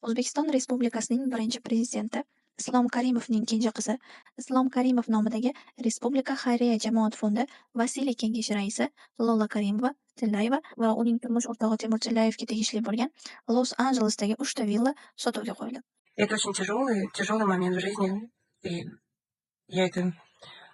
O'zbekiston Respublikasining birinchi prezidenti Islom Karimovning kenja qizi Islom Karimov nomidagi Respublika xayriya jamoat fondi Vasiliy kengashi raisi Lola Karimova-Tillayeva va uning turmush o'rtog'i Timur Tillayevga tegishli bo'lgan Los-Anjelesdagi 3 ta villa sotuvga qo'yildi. Это очень тяжелый момент в жизни, и я это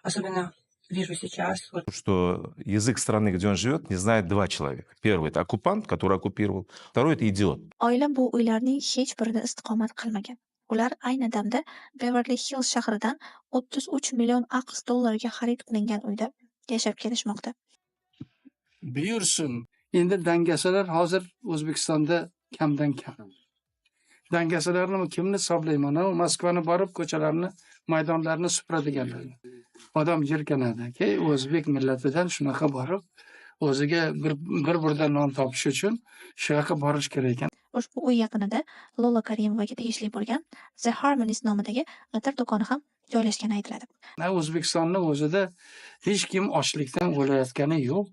особенно вижу сейчас. Что язык страны, где он живет, не знает два человека. Первый – это оккупант, который оккупировал. Второй – это идиот. Oila bu uylarning hech birida istiqomat qilmagan. Ular ayni damda Beverly Hills shahridan 33 million AQSh dollariga xarid qilingan uyda yashab kelishmoqda. Buyursin. Endi dangasalar hozir O'zbekistonda kamdan kam. Dangasalarni kimni hisoblayman? Moskvani borib ko'chalarni, maydonlarni supradiganlar. Odam jirkanadi. O'zbek millatidan shunaqa borib o'ziga bir-birdan non topish uchun shu yoqqa borish kerak ekan. Ushbu uy yaqinida Lola Karimovaga tegishli bo'lgan The Harmonies nomidagi atir do'koni ham joylashgani aytiladi. O'zbekistonning o'zida hech kim ochlikdan o'layotgani yo'q.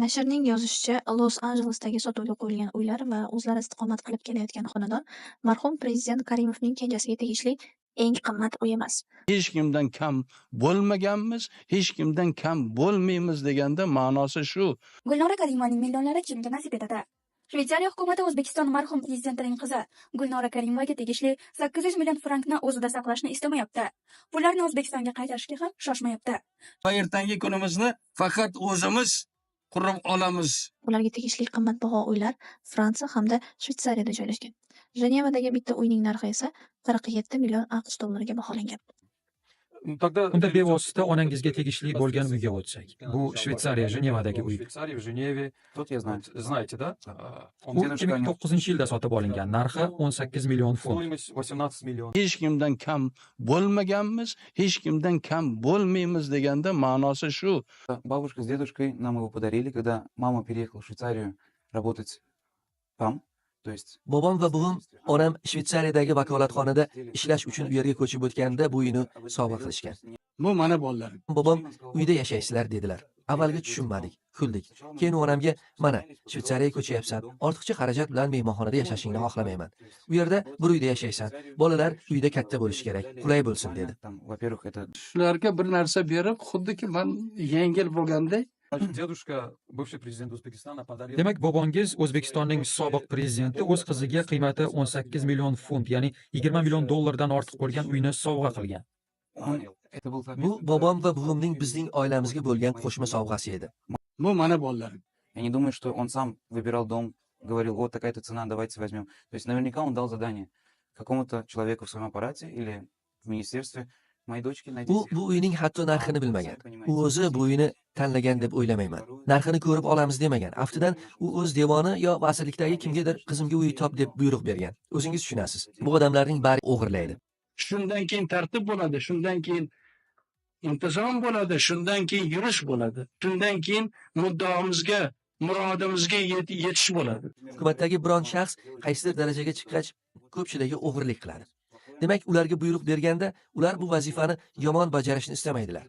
Nashrning yozishicha, Los-Anjelesdagi sotuvga qo'yilgan uylar va o'zlari istiqomat qilib kelayotgan xonadon marhum prezident Karimovning kenjasiga tegishli eng qimmat uy emas. Hech kimdan kam bo'lmaganmiz, hech kimdan kam bo'lmaymiz deganda ma'nosi shu. Gulnora Karimovaning millionlari kimga nasib etadi? Shveysariya hukumati O'zbekiston marhum prezidentining qizi Gulnora Karimovaga tegishli 800 million frankni o'zida saqlashni istamayapti. Pullarni O'zbekistonga qaytarishga ham shoshmayapti. Ertangi kunimizni faqat o'zimiz qurib olamiz. Ularga tegishli qimmatbaho uylar Fransiya hamda Shveysariyada joylashgan. Jenevadagi bitta uyning narxi esa 47 million AQSh dollariga baholangan. Unda bevosita onangizga tegishli bo'lgan uyga o'tsak. Bu Shveysariya, Jenevadagi uy. Швейцарии, в Женеве. Тут я знаю. Знаете, да? Он U дедушка, 2009-yilda sotib olingan. Narxi 18 million funt. стоимость 18 миллионов. Hech kimdan kam bo'lmaganmiz, hech kimdan kam bo'lmaymiz deganda ma'nosi shu. Бабушка с дедушкой нам его подарили, когда мама переехала в Швейцарию работать там. То есть Bobom va buvim onam Shveysariyadagi vakolatxonada ishlash uchun u yerga ko'chib o'tganda bu uyni sovg'a qilishgan. Bu mana bolalar. Bobom uyda yashaysizlar dedilar. Avvalga tushunmadik, kuldik. Keyin onamga mana Shveysariyaga ko'chyapsan, ortiqcha xarajat bilan mehmonxonada yashashingni xohlamayman. U yerda bir uyda yashaysan, bolalar uyda katta bo'lishi kerak, qulay bo'lsin dedi. там, во-первых, это Shularga bir narsa berib, xuddiki men yengil bo'lganday Дедушка, бывший президент Узбекистана, подарил... Demak, bobongiz O'zbekistonning sobiq prezidenti o'z qiziga qiymati 18 million funt, ya'ni 20 million dollardan ortiq bo'lgan uyni sovg'a qilgan. это был Bu совместный. bobom va buvimning bizning oilamizga bo'lgan qo'shma sovg'asi edi. bu mana bolalar. Я не думаю, что он сам выбирал дом, говорил, вот такая-то цена, давайте возьмем. То есть наверняка он дал задание какому-то человеку в своем аппарате или в министерстве. Моей дочке найти... U bu uyning hatto narxini bilmagan. U o'zi bu uyni tanlagan deb o'ylamayman. Narxini ko'rib olamiz demagan. Aftidan u o'z devoni yo vazirlikdagi kimgadir qizimga uy top deb buyruq bergan. O'zingiz tushunasiz. Bu odamlarning bari o'g'irlaydi. Shundan keyin tartib bo'ladi, shundan keyin intizom bo'ladi, shundan keyin yurish bo'ladi. Shundan keyin muddaomizga, murodimizga yetish bo'ladi. Hukumatdagi biron shaxs qaysidir darajaga chiqqach, ko'pchiligi o'g'irlik qiladi. Demak, ularga buyruq berganda, ular bu vazifani yomon bajarishni istamaydilar.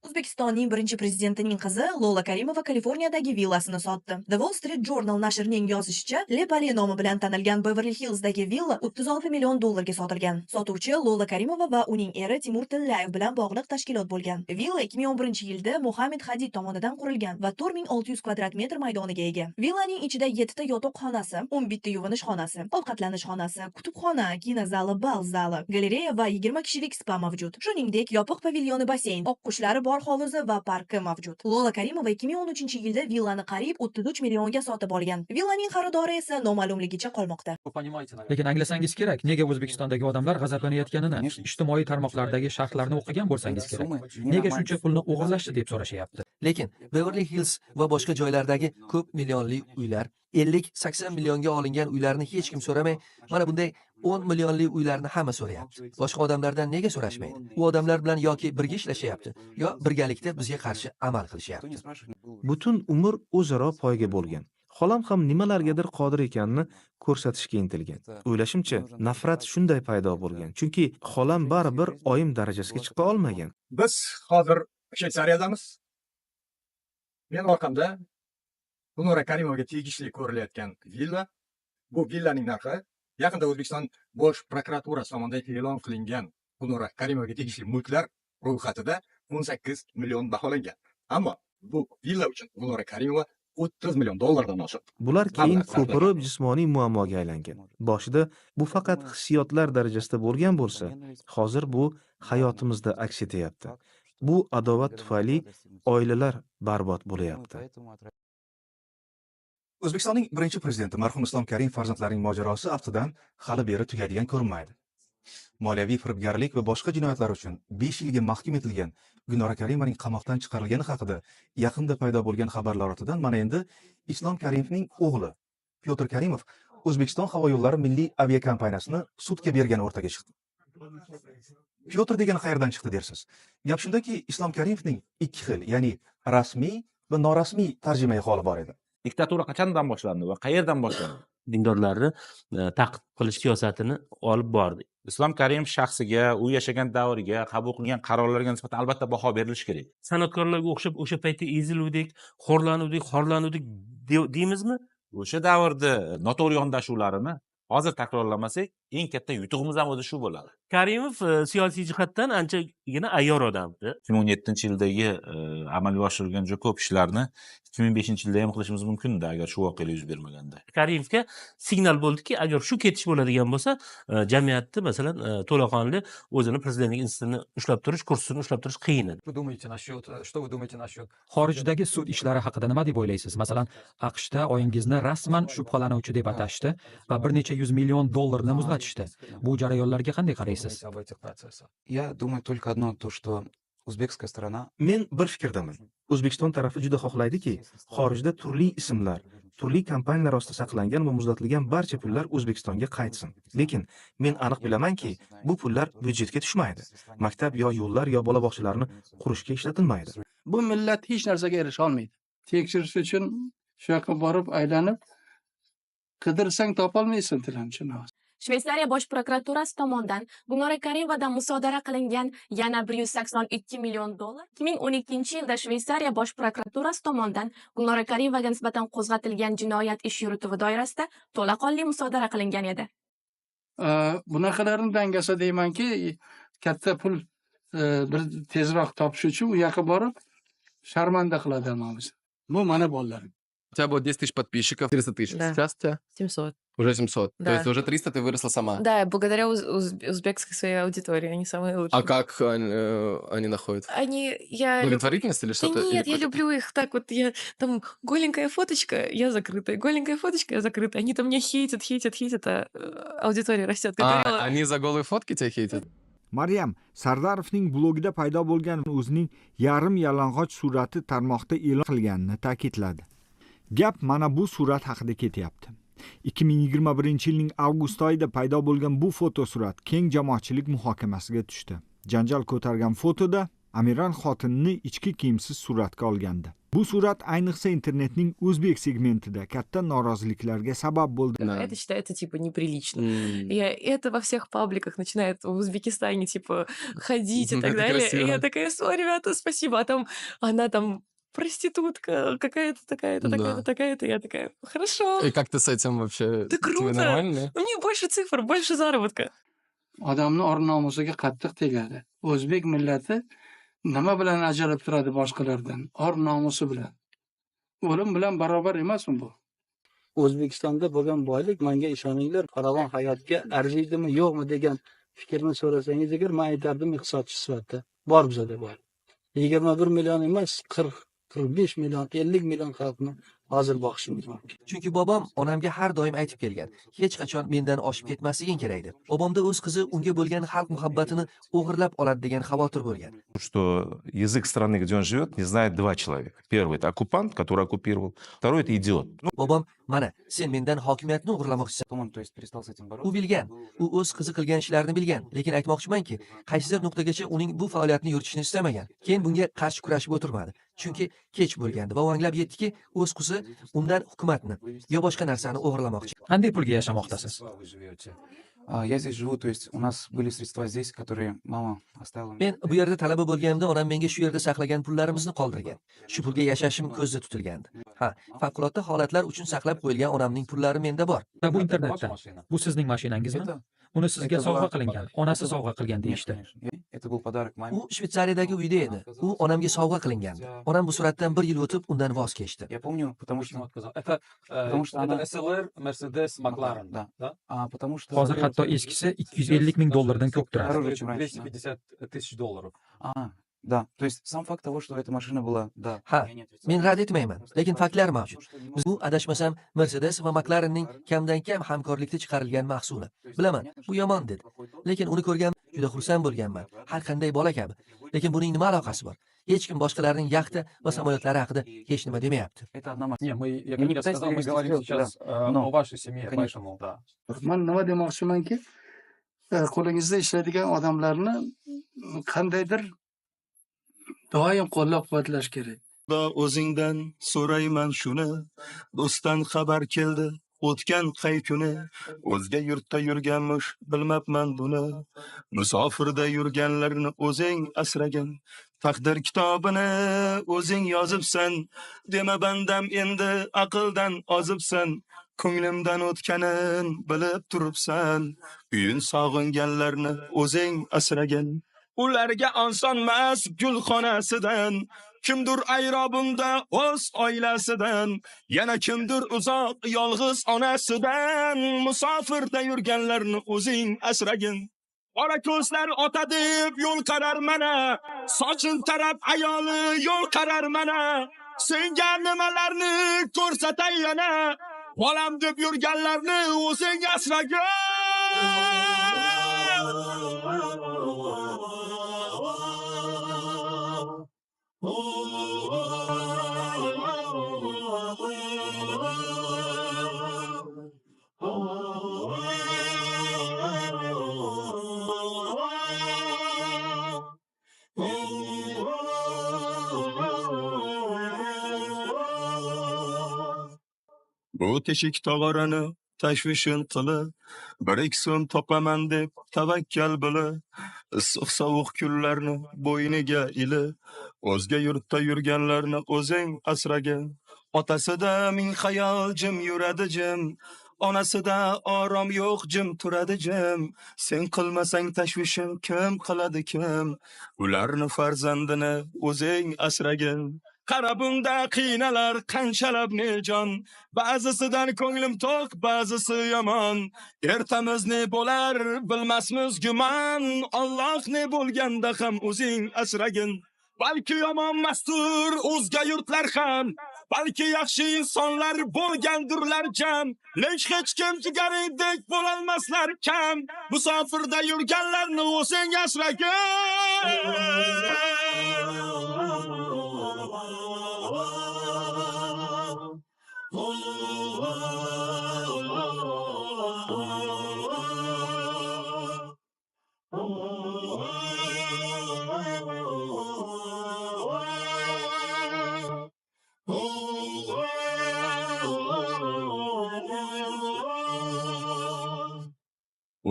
O'zbekistonning birinchi prezidentining qizi Lola Karimova Kaliforniyadagi villasini sotdi. The Wall Street Journal nashrining yozishicha, Le Palais nomi bilan tanilgan Beverly Hillsdagi villa 36 million dollarga sotilgan. Sotuvchi Lola Karimova va uning eri Timur Tillayev bilan bog'liq tashkilot bo'lgan. Villa 2011-yilda Muhammad Hadid tomonidan qurilgan va 4600 kvadrat metr maydoniga ega. Villaning ichida 7 ta yotoq xonasi, 11 ta yuvinish xonasi, ovqatlanish xonasi, kutubxona, kinozali, bal zali, galereya va 20 kishilik spa mavjud. Shuningdek, yopiq pavilyoni basseyn, oqqushlari bor hovuzi va parki mavjud. Lola Karimova 2013-yilda villani qariyb 33 millionga sotib olgan. Villaning xaridori esa noma'lumligicha qolmoqda. Lekin anglasangiz kerak, nega O'zbekistondagi odamlar g'azablanayotganini, ijtimoiy tarmoqlardagi sharhlarni o'qigan bo'lsangiz kerak. Nega shuncha pulni o'g'irlashdi deb so'rashyapti. Lekin Beverly Hills va boshqa joylardagi ko'p millionli uylar, 50-80 millionga olingan uylarni hech kim so'ramay, mana bunday 10 millionli uylarni hamma so'rayapti. Boshqa odamlardan nega so'rashmaydi? U odamlar bilan yoki birga ishlashyapti, yo birgalikda bizga qarshi amal qilishyapti. Butun umr o'zaro poyga bo'lgan. Xolam ham nimalargadir qodir ekanini ko'rsatishga intilgan. O'ylashimcha, nafrat shunday paydo bo'lgan. Chunki xolam baribir oyim darajasiga chiqa olmagan. Biz hozir Shveysariyadamiz. Men orqamda Gulnora Karimovga tegishli ko'rilayotgan villa. Bu villaning narxi Yaqinda O'zbekiston Bosh prokuraturasi tomonidan e'lon qilingan Gulnora Karimovaga tegishli mulklar ro'yxatida 18 million baholangan. Ammo bu villa uchun Gulnora Karimova 30 million dollardan oshiq. Bular keyin Mablag' sarflagan. ko'pirib jismoniy muammoga aylangan. Boshida bu faqat hissiyotlar darajasida bo'lgan bo'lsa, hozir bu hayotimizda aks etyapti. Bu adovat tufayli oilalar barbod bo'lyapti. O'zbekistonning birinchi prezidenti marhum Islom Karimov farzandlarining mojarosi aftidan hali beri tugaydigan ko'rinmaydi. Moliyaviy firibgarlik va boshqa jinoyatlar uchun 5 yilga mahkum etilgan Gulnora Karimovaning qamoqdan chiqarilgani haqida yaqinda paydo bo'lgan xabarlar ortidan mana endi Islom Karimovning o'g'li Pyotr Karimov O'zbekiston havo yo'llari milliy aviakompaniyasini sudga bergani o'rtaga chiqdi. Pyotr degani qayerdan chiqdi dersiz? Gap shundaki, Islom Karimovning ikki xil, ya'ni rasmiy va norasmiy tarjimai holi bor edi. Diktatura qachondan boshlandi va qayerdan boshlandi? Dindorlarni ta'qib qilish siyosatini olib bordi. Islom Karimov shaxsiga, u yashagan davriga, qabul qilgan qarorlarga nisbatan albatta baho berilishi kerak. San'atkorlarga o'xshab o'sha paytda eziluvdik, xorlanuvdik deymizmi? O'sha davrda noto'g'ri yondashuvlarini hozir takrorlamasak, eng katta yutug'imiz ham o'zi shu bo'ladi. Karimov siyosiy jihatdan anchagina ayyor odamdi. 2017-yildagi amalga oshirilgan juda ko'p ishlarni 2005-yilda ham qilishimiz mumkin-edi agar shu voqealar yuz bermaganda. Karimovga signal bo'ldiki, agar shu ketish bo'ladigan bo'lsa, jamiyatni masalan to'laqonli o'zini prezidentlik institutini ushlab turish, kursini ushlab turish qiyin edi. Что вы думаете насчет xorijdagi sud ishlari haqida nima deb o'ylaysiz? Masalan, AQShda oyingizni rasman shubhalanuvchi deb atashdi va bir necha yuz million dollarni muzlatishdi. Bu jarayonlarga qanday qaraysiz? Я думаю только одно, то, что узбекская сторона Men bir fikrdaman. O'zbekiston tarafi juda xohlaydiki, xorijda turli ismlar, turli kompaniyalar ostida saqlangan va muzlatilgan barcha pullar O'zbekistonga qaytsin. Lekin men aniq bilamanki, bu pullar byudjetga tushmaydi. Maktab yo yo'llar yo bola bog'chalarni qurishga ishlatilmaydi. Bu millat hech narsaga erisha olmaydi. Tekshirish uchun shu yoqqa borib aylanib qidirsang topolmaysan tilamchini. Shveysariya bosh prokuraturasi tomonidan Gulnora Karimovadan musodara qilingan yana 182 million dollar 2012-yilda Shveysariya bosh prokuraturasi tomonidan Gulnora Karimovaga nisbatan qo'zg'atilgan jinoyat ish yurituvi doirasida to'laqonli musodara qilingan edi. Bunaqalarni dangasa deymanki, katta pul bir tezroq topish uchun u yoqqa borib sharmanda qiladi hammamizni. Bu mana bolalarim. У тебя было 10 тысяч подписчиков, 300 тысяч. Да. Сейчас у тебя 700. уже 700. Да. То есть уже 300 ты выросла сама. Да, благодаря узбекской своей аудитории, они самые лучшие. А как они находят? Я Благотворительность или Да что-то? нет, Или я люблю их так вот, я там голенькая фоточка, я закрытая, голенькая фоточка, я закрытая. Они там меня хейтят, а аудитория растет. А, они за голые фотки тебя хейтят? Maryam Sardarovning blogida paydo bo'lgan o'zining yarim yalang'och surati tarmoqda e'lon qilganini ta'kidladi. Gap mana bu surat haqida ketyapti. 2021-yilning avgust oyida paydo bo'lgan bu fotosurat keng jamoatchilik muhokamasiga tushdi. Janjal ko'targan fotoda Amiran xotinini ichki kiyimsiz suratga olgandi. Bu surat ayniqsa internetning o'zbek segmentida katta noroziliklarga sabab bo'ldi. Это считается типа неприлично. И это во всех пабликах начинает в Узбекистане типа ходить и так Это далее. И красиво. я такая, о, ребята, спасибо. А там она там проститутка какая-то такая-то, Да. такая-то, такая-то. Я такая, хорошо. И как ты с этим вообще? Да Тебе круто. нормально? Ну, мне больше цифр, больше заработка. Odamni or-nomusiga qattiq tegadi. O'zbek millati nima bilan ajralib turadi boshqalardan? Or-nomusi bilan. O'lim bilan barobar emasmi bu? O'zbekistonda bo'lgan boylik, menga ishoninglar, farovon hayotga arziydimi, yo'qmi degan fikrni so'rasangiz agar, men aytardim iqtisodchi sifatida bor bizada bor. 21 million emas, 40, 45 million, 50 million xalqni hozir boqishimiz mumkin. Chunki bobom onamga har doim aytib kelgan, hech qachon mendan oshib ketmasliging kerak deb. Bobomda o'z qizi unga bo'lgan xalq muhabbatini o'g'irlab oladi degan xavotir bo'lgan. Что язык страны, где он живет, не знает два человека. Первый — это оккупант, который оккупировал. Второй — это идиот. Bobom, mana, sen mendan hokimiyatni o'g'irlamoqchisan. То есть перестал с этим бороться. U bilgan, u o'z qizi qilgan ishlarini bilgan, lekin aytmoqchimanki, qaysidir nuqtagacha uning bu faoliyatini yuritishni istamagan. Keyin bunga qarshi kurashib o'tirmadi. Chunki kech bo'lgandi va anglab yetdiki, o'z qizi undan hukumatni yo boshqa narsani o'g'irlamoqchi. Qanday pulga yashamoqdasiz? Я здесь живу, то есть у нас были средства здесь, которые мама оставила мне. Men bu yerda talaba bo'lganimda onam menga shu yerda saqlagan pullarimizni qoldirgan. Shu pulga yashashim ko'zda tutilgandi. Ha, favqulodda holatlar uchun saqlab qo'yilgan onamning pullari menda bor. Bu internetda. Bu sizning mashinangizmi? Uni sizga sovg'a qilingan, onasi sovg'a qilgan deyishdi. Это был подарок маме. U Shvetsariyadagi uyda edi. U onamga sovg'a qilingandi. Onam bu suratdan 1 yil o'tib undan voz kechdi. Я помню, потому что Это, Потому что она- это SLR, Mercedes, McLaren. Да. Да? потому что Hozir hatto eskisi 250 ming dollardan ko'p turadi. Дороже, чем раньше, да. 250 тысяч долларов. Да, то есть сам факт того, что эта машина была, да. Ha, я не ответил. men rad etmayman, lekin faktlar mavjud. Bu adashmasam Mercedes va McLarenning kamdan kam hamkorlikda chiqarilgan mahsuli. Bilaman, bu yomon dedi. Lekin uni ko'rgan juda xursand bo'lganman. Har qanday bola kabi. Lekin buning nima aloqasi bor? Hech kim boshqalarning yaxta va samolyotlari haqida hech nima demayapti. Это одна Не, машина. я не как я пытаюсь сказал, мы перевести говорим стрелки, сейчас да. Но, о вашей семье, конечно. поэтому да. man nima demoqchimanki, qo'lingizda ishlaydigan odamlarni qandaydir doim qo'llab-quvvatlash kerak. O'zingdan so'rayman shuni, do'stdan xabar keldi o'tgan qay kuni, o'zga yurtda yurganmish bilmabman buni, musofirda yurganlarni o'zing asragin, taqdir kitobini o'zing yozibsan, dema bandam endi aqldan ozibsan, ko'nglimdan o'tganin bilib turibsan, uyin sog'inganlarni o'zing asragin, ularga osonmas gulxonasidan, kimdir ayrobunda o'z oilasidan, yana kimdir uzoq yolg'iz onasidan, musofirda yurganlarni o'zing asragin. Qora ko'zlar ota deb yo'l qarar mana, sochin tarab ayoli yo'l qarar mana, senga nimalarni ko'rsatay yana, bolam deb yurganlarni o'zing asragin. Bu teshik tog'orani tashvishin qilib, 1-2 so'm topaman deb tavakkal bilib, issiq sovuq kunlarni bo'yniga ilib, o'zga yurtda yurganlarni o'zing asragin. Otasida ming xayol jim yuradi jim, onasida orom yo'q jim turadi jim. Sen qilmasang tashvishim kim qiladi kim? Ularni farzandini o'zing asragin. Qara bunda qiynalar qanchalab nejon, ba'zisidan ko'nglim to'q, ba'zisi yomon. Ertamiz ne bo'lar bilmasmiz gumon, Alloh ne bo'lganda ham o'zing asragin. Balki yomon mastur o'zga yurtlar ham, balki yaxshi insonlar bo'lgandirlar jam, lek hech kim jigaringdek bo'lolmaslar kam. Musofirda yurganlarni o'zing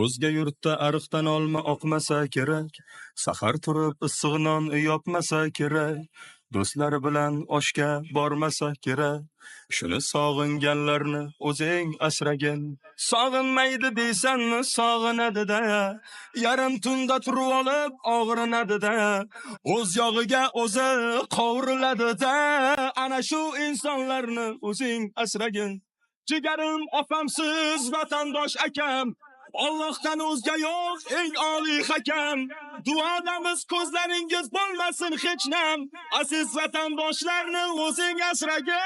O'zga yurtda ariqdan olma oqmasa kerak, sahar turib issiq non yopmasa kerak, do'stlari bilan oshga bormasa kerak, shuni sog'inganlarni o'zing asragin. Sog'inmaydi deysanmi sog'inadi-da, yarim tunda turib olib og'rinadi-da, o'z yog'iga o'zi qovuriladi-da, ana shu insonlarni o'zing asragin. Jigarim opamsiz vatandosh akam, Allohdan o'zga yo'q eng oliy hakam. Duodamiz ko'zlaringiz bo'lmasin hech nam, aziz vatandoshlarni o'zing asragin.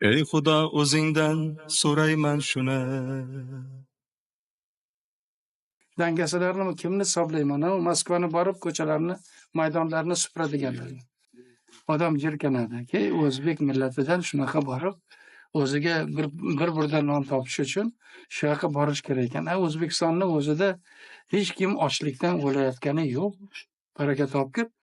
Ey Xudo, o'zingdan so'rayman shuni. Dangasalarni kimni hisoblayman? Moskvani borib ko'chalarni, maydonlarni supradiganlar. Odam jirkanadi. O'zbek millatidan shunaqa borib, o'ziga bir burda non topish uchun shu yoqqa borish kerak ekan. O'zbekistonning o'zida hech kim ochlikdan o'layotgani yo'q. Baraka topgir.